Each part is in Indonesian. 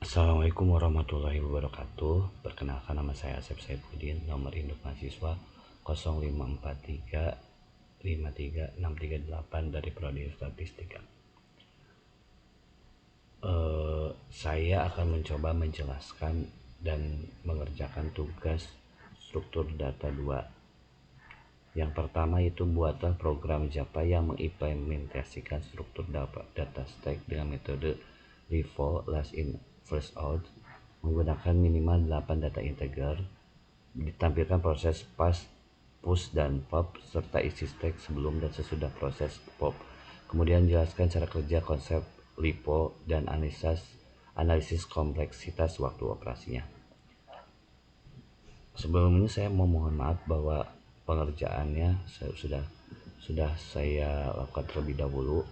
Assalamualaikum warahmatullahi wabarakatuh. Perkenalkan, nama saya Asep Saifuddin, nomor induk mahasiswa 0543536368 dari Prodi Statistika. Saya akan mencoba menjelaskan dan mengerjakan tugas struktur data 2. Yang pertama itu buatlah program Java yang mengimplementasikan struktur data stack dengan metode LIFO, last in first out, menggunakan minimal 8 data integer. Ditampilkan proses push dan pop serta isi stack sebelum dan sesudah proses pop. Kemudian jelaskan cara kerja konsep LIFO dan analisis kompleksitas waktu operasinya. Sebelumnya saya mohon maaf bahwa pengerjaannya sudah saya lakukan terlebih dahulu.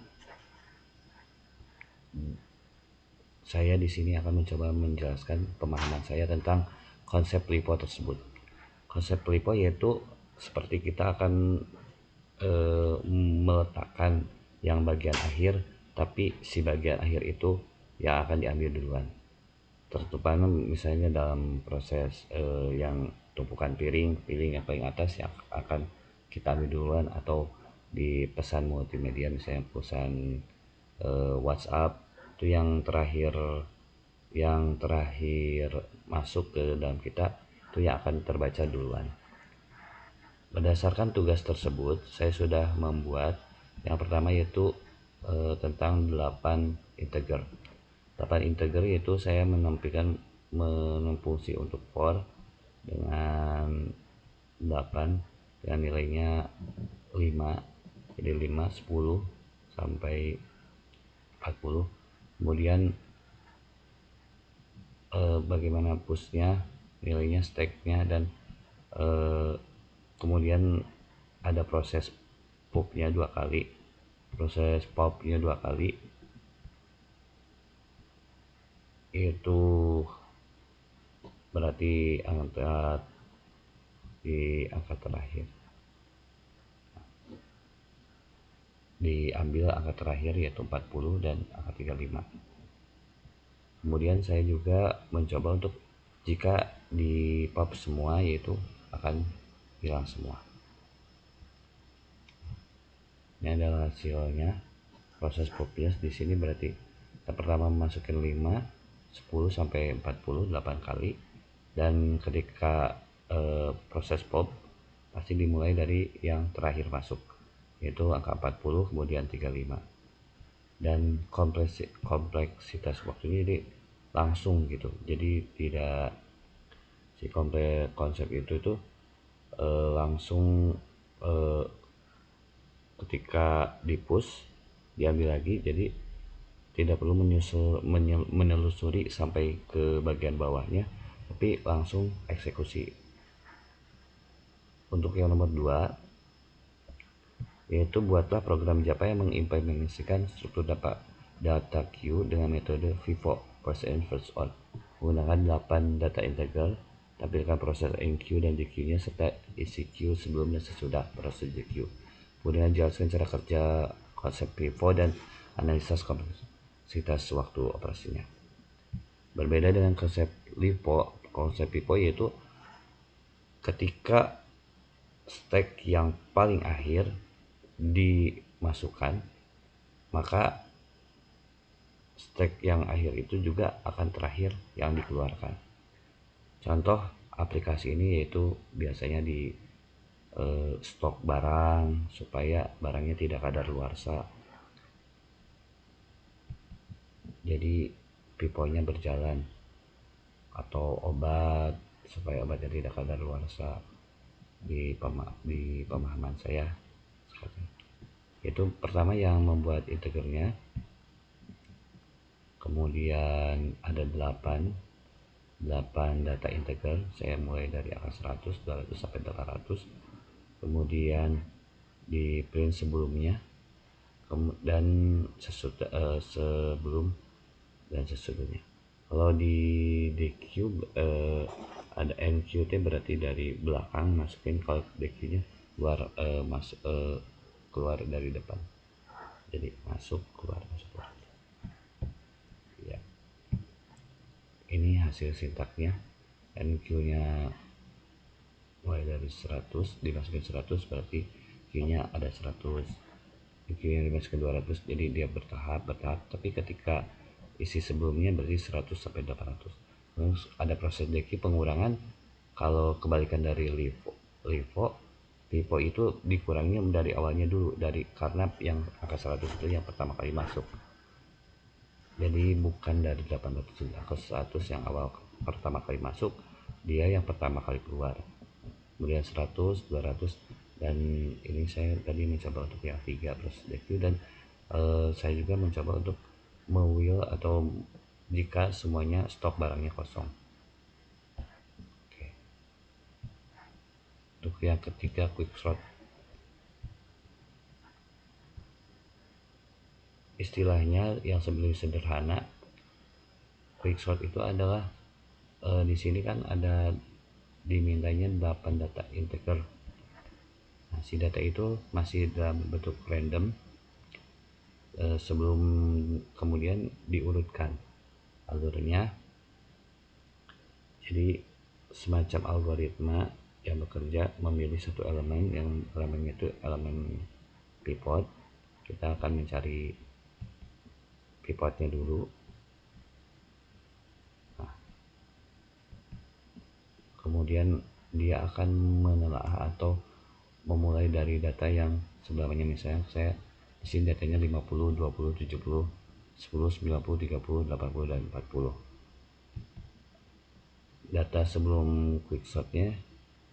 Saya di sini akan mencoba menjelaskan pemahaman saya tentang konsep LIFO tersebut. Konsep LIFO yaitu seperti kita akan meletakkan yang bagian akhir, tapi si bagian akhir itu yang akan diambil duluan. Terutama misalnya dalam proses yang tumpukan piring yang paling atas yang akan kita ambil duluan, atau di pesan multimedia misalnya pesan WhatsApp itu yang terakhir masuk ke dalam kita, itu yang akan terbaca duluan. Berdasarkan tugas tersebut, saya sudah membuat yang pertama yaitu tentang 8 integer. 8 integer yaitu saya fungsi untuk for dengan 8 dengan nilainya 5. Jadi 5, 10 sampai 40. Kemudian bagaimana pushnya, nilainya, stacknya, dan kemudian ada proses popnya 2 kali, proses popnya 2 kali, itu berarti angka terakhir diambil angka terakhir yaitu 40 dan angka 35. Kemudian saya juga mencoba untuk jika di pop semua yaitu akan hilang semua. Ini adalah hasilnya proses popnya di sini. Berarti yang pertama masukin 5, 10 sampai 40 8 kali, dan ketika proses pop pasti dimulai dari yang terakhir masuk yaitu angka 40 kemudian 35, dan kompleksitas waktunya jadi langsung gitu. Jadi tidak, si konsep itu langsung ketika di push diambil lagi, jadi tidak perlu menelusuri sampai ke bagian bawahnya, tapi langsung eksekusi. Untuk yang nomor 2 yaitu buatlah program Java yang mengimplementasikan struktur data queue dengan metode FIFO, first in first out, menggunakan 8 data integer. Tampilkan proses enqueue dan dequeue-nya serta isi queue sebelum dan sesudah proses dequeue. Kemudian jelaskan cara kerja konsep FIFO dan analisis kompleksitas waktu operasinya. Berbeda dengan konsep FIFO yaitu ketika stack yang paling akhir dimasukkan, maka stack yang akhir itu juga akan terakhir yang dikeluarkan. Contoh aplikasi ini yaitu biasanya di stok barang supaya barangnya tidak kadaluarsa. Jadi piponya berjalan, atau obat supaya obatnya tidak kadaluarsa di pemahaman saya. Itu pertama yang membuat integernya. Kemudian ada 8 data integer. Saya mulai dari angka 100, 200 sampai 800. Kemudian di print sebelumnya dan sebelum dan sesudahnya. Kalau di DQ ada NQT, berarti dari belakang masukin. Kalau DQ-nya keluar dari depan. Jadi masuk keluar masuk keluar. Ya. ini hasil sintaknya. NQ nya mulai dari 100, dimasukin 100 berarti Q nya ada 100, Q nya dimasukin 200, jadi dia bertahap, tapi ketika isi sebelumnya berarti 100 sampai 800. Terus ada proses deki pengurangan. Kalau kebalikan dari LIFO itu dikurangnya dari awalnya dulu, karena yang angka 100 itu yang pertama kali masuk. Jadi bukan dari 800 angka 100 yang awal pertama kali masuk, dia yang pertama kali keluar. Kemudian 100, 200, dan ini saya tadi mencoba untuk yang 3 plus DQ, dan saya juga mencoba untuk mewheel atau jika semuanya stok barangnya kosong. Oke. Untuk yang ketiga, quick short. Istilahnya yang sebelum sederhana, quick short itu adalah di sini kan ada dimintanya 8 data integer. Nah, si data itu masih dalam bentuk random, sebelum kemudian diurutkan alurnya. Jadi semacam algoritma yang bekerja memilih satu elemen, yang elemennya itu elemen pivot. Kita akan mencari pivotnya dulu. Nah, kemudian dia akan menelaah atau memulai dari data yang sebelumnya. Misalnya saya di sini datanya 50, 20, 70, 10, 90, 30, 80, dan 40. Data sebelum quicksortnya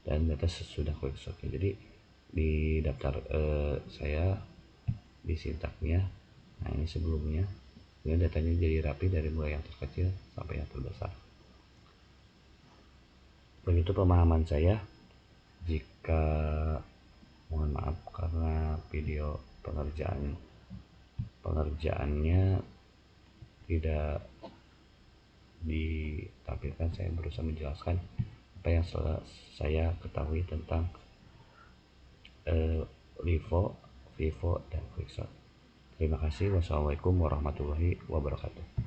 dan data sesudah quicksortnya. Jadi di daftar saya di sintaknya, nah ini sebelumnya, ini datanya jadi rapi dari mulai yang terkecil sampai yang terbesar. Begitu pemahaman saya. Jika mohon maaf karena video pengerjaannya tidak ditampilkan, saya berusaha menjelaskan apa yang saya ketahui tentang LIFO, FIFO, dan QuickShot. Terima kasih. Wassalamualaikum warahmatullahi wabarakatuh.